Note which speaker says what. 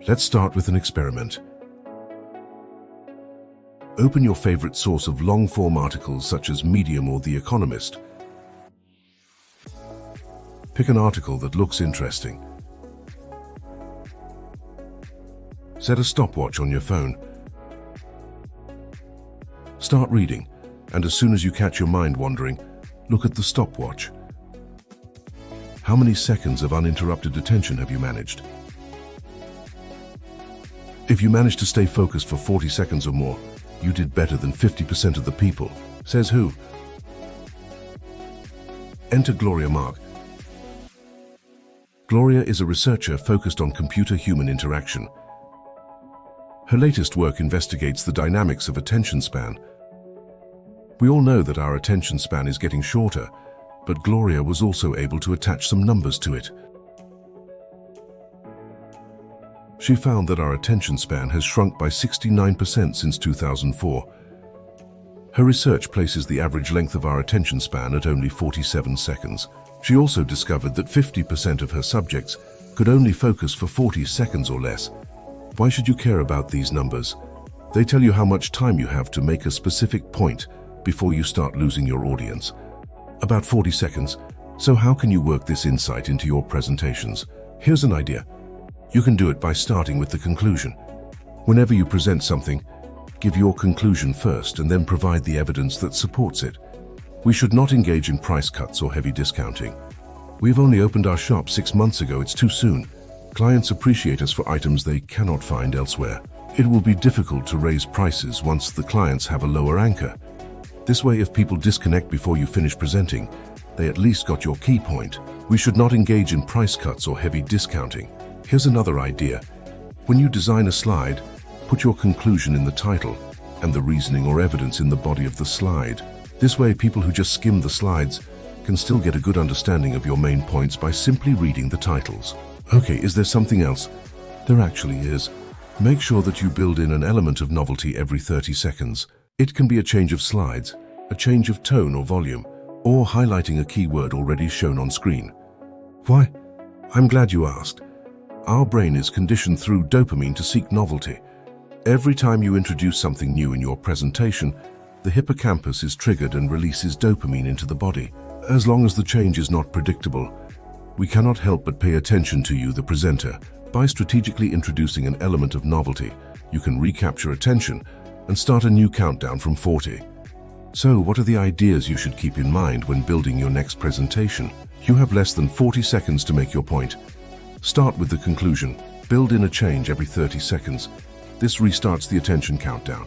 Speaker 1: Let's start with an experiment. Open your favorite source of long-form articles such as Medium or The Economist. Pick an article that looks interesting. Set a stopwatch on your phone. Start reading, and as soon as you catch your mind wandering, look at the stopwatch. How many seconds of uninterrupted attention have you managed? If you managed to stay focused for 40 seconds or more, you did better than 50% of the people. Says who? Enter Gloria Mark. Gloria is a researcher focused on computer-human interaction. Her latest work investigates the dynamics of attention span. We all know that our attention span is getting shorter, but Gloria was also able to attach some numbers to it. She found that our attention span has shrunk by 69% since 2004. Her research places the average length of our attention span at only 47 seconds. She also discovered that 50% of her subjects could only focus for 40 seconds or less. Why should you care about these numbers? They tell you how much time you have to make a specific point before you start losing your audience. About 40 seconds. So how can you work this insight into your presentations? Here's an idea. You can do it by starting with the conclusion. Whenever you present something, give your conclusion first and then provide the evidence that supports it. We should not engage in price cuts or heavy discounting. We've only opened our shop 6 months ago. It's too soon. Clients appreciate us for items they cannot find elsewhere. It will be difficult to raise prices once the clients have a lower anchor. This way, if people disconnect before you finish presenting, they at least got your key point. We should not engage in price cuts or heavy discounting. Here's another idea. When you design a slide, put your conclusion in the title and the reasoning or evidence in the body of the slide. This way, people who just skim the slides can still get a good understanding of your main points by simply reading the titles. Okay, is there something else? There actually is. Make sure that you build in an element of novelty every 30 seconds. It can be a change of slides, a change of tone or volume, or highlighting a keyword already shown on screen. Why? I'm glad you asked. Our brain is conditioned through dopamine to seek novelty. Every time you introduce something new in your presentation, the hippocampus is triggered and releases dopamine into the body. As long as the change is not predictable, we cannot help but pay attention to you, the presenter. By strategically introducing an element of novelty, you can recapture attention and start a new countdown from 40. So, what are the ideas you should keep in mind when building your next presentation? You have less than 40 seconds to make your point. Start with the conclusion. Build in a change every 30 seconds. This restarts the attention countdown.